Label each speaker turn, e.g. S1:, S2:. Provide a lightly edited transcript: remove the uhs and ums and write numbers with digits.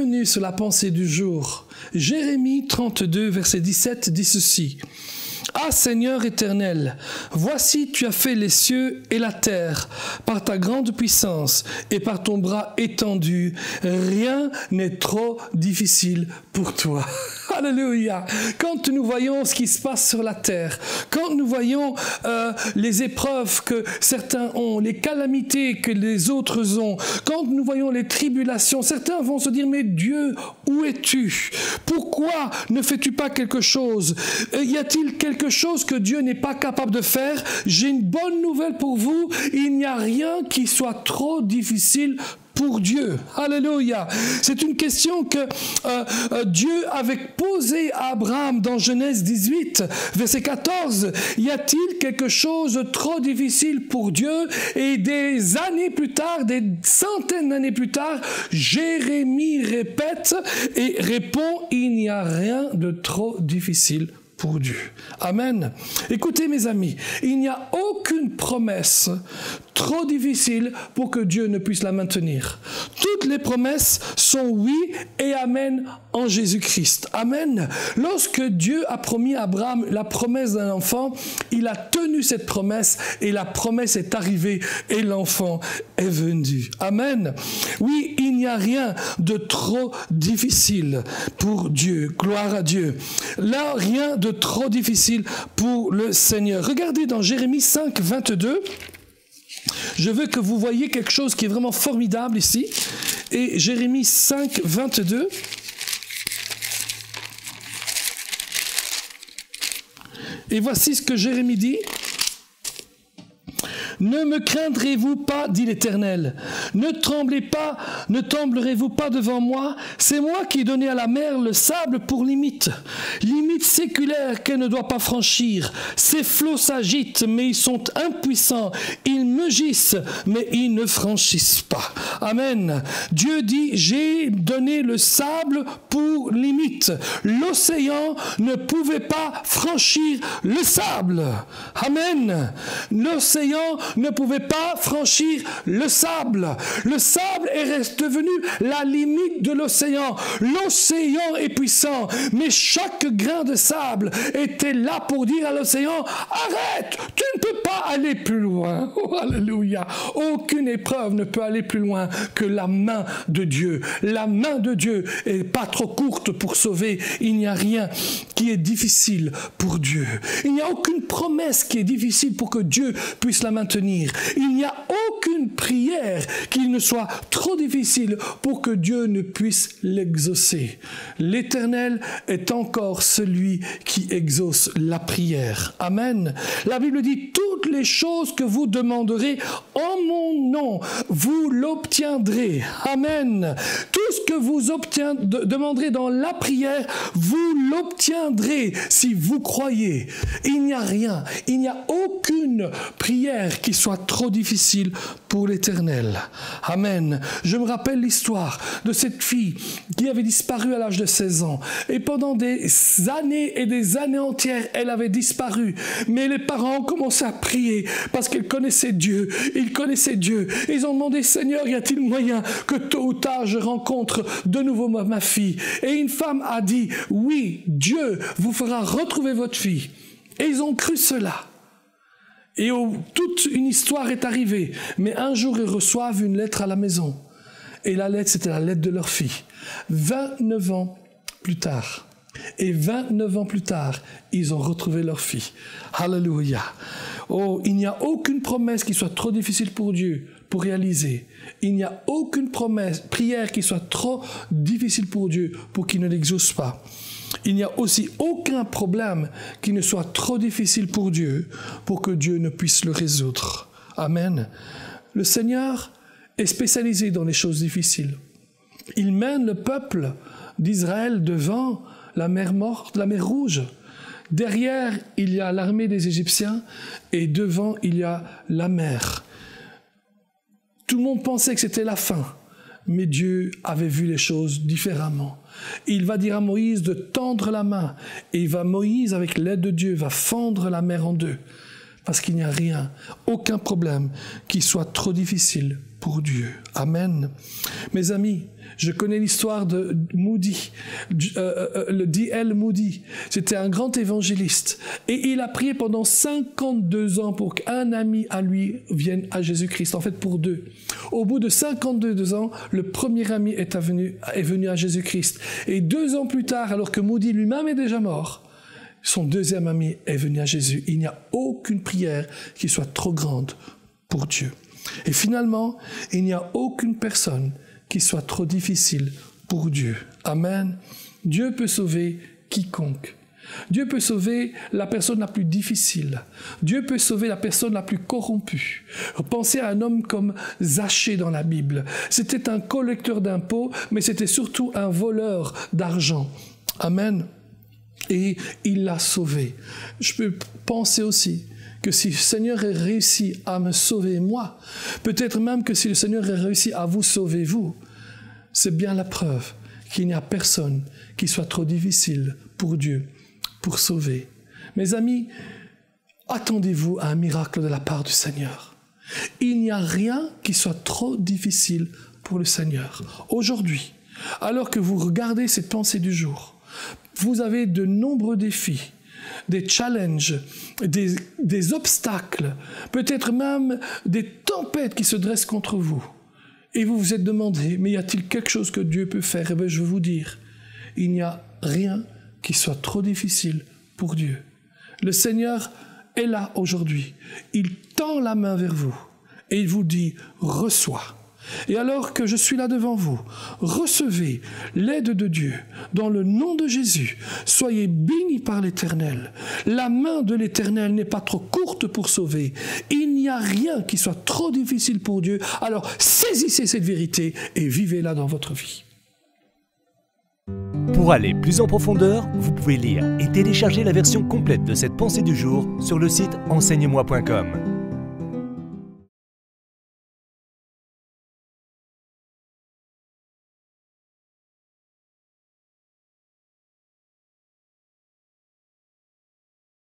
S1: revenu sur la pensée du jour. Jérémie 32, verset 17 dit ceci. « Ah Seigneur éternel, voici tu as fait les cieux et la terre par ta grande puissance et par ton bras étendu. Rien n'est trop difficile pour toi. » Alléluia. Quand nous voyons ce qui se passe sur la terre, quand nous voyons les épreuves que certains ont, les calamités que les autres ont, quand nous voyons les tribulations, certains vont se dire, mais Dieu, où es-tu? Pourquoi ne fais-tu pas quelque chose? Y a-t-il quelque chose que Dieu n'est pas capable de faire? J'ai une bonne nouvelle pour vous, il n'y a rien qui soit trop difficile pour Dieu. Alléluia. C'est une question que Dieu avait posée à Abraham dans Genèse 18, verset 14. Y a-t-il quelque chose de trop difficile pour Dieu? Et des années plus tard, des centaines d'années plus tard, Jérémie répète et répond, il n'y a rien de trop difficile pour Dieu. Amen. Écoutez mes amis, il n'y a aucune promesse trop difficile pour que Dieu ne puisse la maintenir. Toutes les promesses sont oui et amen en Jésus-Christ. Amen. Lorsque Dieu a promis à Abraham la promesse d'un enfant, il a tenu cette promesse et la promesse est arrivée et l'enfant est venu. Amen. Oui, il n'y a rien de trop difficile pour Dieu. Gloire à Dieu. Là, rien de trop difficile pour le Seigneur. Regardez dans Jérémie 5, 22. Je veux que vous voyez quelque chose qui est vraiment formidable ici. Et Jérémie 5, 22. Et voici ce que Jérémie dit. Ne me craindrez-vous pas, dit l'Éternel. Ne tremblez pas, ne tremblerez-vous pas devant moi? C'est moi qui ai donné à la mer le sable pour limite séculaire qu'elle ne doit pas franchir. Ces flots s'agitent, mais ils sont impuissants. Ils mugissent, mais ils ne franchissent pas. Amen. Dieu dit, j'ai donné le sable pour limite. L'océan ne pouvait pas franchir le sable. Amen. L'océan ne pouvait pas franchir le sable. Le sable est devenu la limite de l'océan. L'océan est puissant, mais chaque grain de sable était là pour dire à l'océan, arrête, tu ne peux pas aller plus loin. Oh, alléluia. Aucune épreuve ne peut aller plus loin que la main de Dieu. La main de Dieu est pas trop courte pour sauver. Il n'y a rien qui est difficile pour Dieu. Il n'y a aucune promesse qui est difficile pour que Dieu puisse la maintenir. Il n'y a aucune prière qui ne soit trop difficile pour que Dieu ne puisse l'exaucer. L'Éternel est encore celui qui exauce la prière. Amen. La Bible dit, toutes les choses que vous demanderez en mon nom, vous l'obtiendrez. Amen. Tout ce que vous demanderez dans la prière, vous l'obtiendrez si vous croyez. Il n'y a rien, il n'y a aucune prière qui soit trop difficile pour l'Éternel. Amen. Je me rappelle l'histoire de cette fille qui avait disparu à l'âge de 16 ans. Et pendant des années et des années entières, elle avait disparu. Mais les parents ont commencé à prier parce qu'ils connaissaient Dieu. Ils connaissaient Dieu. Ils ont demandé, Seigneur, y a-t-il moyen que tôt ou tard je rencontre de nouveau ma fille? Et une femme a dit, oui, Dieu vous fera retrouver votre fille. Et ils ont cru cela. Et toute une histoire est arrivée. Mais un jour, ils reçoivent une lettre à la maison. Et la lettre, c'était la lettre de leur fille. 29 ans plus tard. Et 29 ans plus tard, ils ont retrouvé leur fille. Alléluia. Oh, il n'y a aucune promesse qui soit trop difficile pour Dieu pour réaliser. Il n'y a aucune prière qui soit trop difficile pour Dieu pour qu'il ne l'exauce pas. Il n'y a aussi aucun problème qui ne soit trop difficile pour Dieu pour que Dieu ne puisse le résoudre. Amen. Le Seigneur est spécialisé dans les choses difficiles. Il mène le peuple d'Israël devant la mer morte, la mer rouge. Derrière, il y a l'armée des Égyptiens et devant, il y a la mer. Tout le monde pensait que c'était la fin, mais Dieu avait vu les choses différemment. Il va dire à Moïse de tendre la main et Moïse, avec l'aide de Dieu, va fendre la mer en deux. Parce qu'il n'y a rien, aucun problème qui soit trop difficile pour Dieu. Amen. Mes amis, Je connais l'histoire de Moody, le D.L. Moody. C'était un grand évangéliste. Et il a prié pendant 52 ans pour qu'un ami à lui vienne à Jésus-Christ. En fait, pour deux. Au bout de 52 ans, le premier ami est venu à Jésus-Christ. Et 2 ans plus tard, alors que Moody lui-même est déjà mort, son deuxième ami est venu à Jésus. Il n'y a aucune prière qui soit trop grande pour Dieu. Et finalement, il n'y a aucune personne qui soit trop difficile pour Dieu. Amen. Dieu peut sauver quiconque. Dieu peut sauver la personne la plus difficile. Dieu peut sauver la personne la plus corrompue. Pensez à un homme comme Zachée dans la Bible. C'était un collecteur d'impôts, mais c'était surtout un voleur d'argent. Amen. Et il l'a sauvé. Je peux penser aussi que si le Seigneur ait réussi à me sauver moi, peut-être même que si le Seigneur ait réussi à vous sauver vous, c'est bien la preuve qu'il n'y a personne qui soit trop difficile pour Dieu, pour sauver. Mes amis, attendez-vous à un miracle de la part du Seigneur. Il n'y a rien qui soit trop difficile pour le Seigneur. Aujourd'hui, alors que vous regardez cette pensée du jour, vous avez de nombreux défis, des challenges, des obstacles, peut-être même des tempêtes qui se dressent contre vous. Et vous vous êtes demandé, mais y a-t-il quelque chose que Dieu peut faire? Eh bien, je vais vous dire, il n'y a rien qui soit trop difficile pour Dieu. Le Seigneur est là aujourd'hui. Il tend la main vers vous et il vous dit, reçois. Et alors que je suis là devant vous, recevez l'aide de Dieu dans le nom de Jésus. Soyez bénis par l'Éternel. La main de l'Éternel n'est pas trop courte pour sauver. Il n'y a rien qui soit trop difficile pour Dieu. Alors saisissez cette vérité et vivez-la dans votre vie.
S2: Pour aller plus en profondeur, vous pouvez lire et télécharger la version complète de cette pensée du jour sur le site enseigne-moi.com.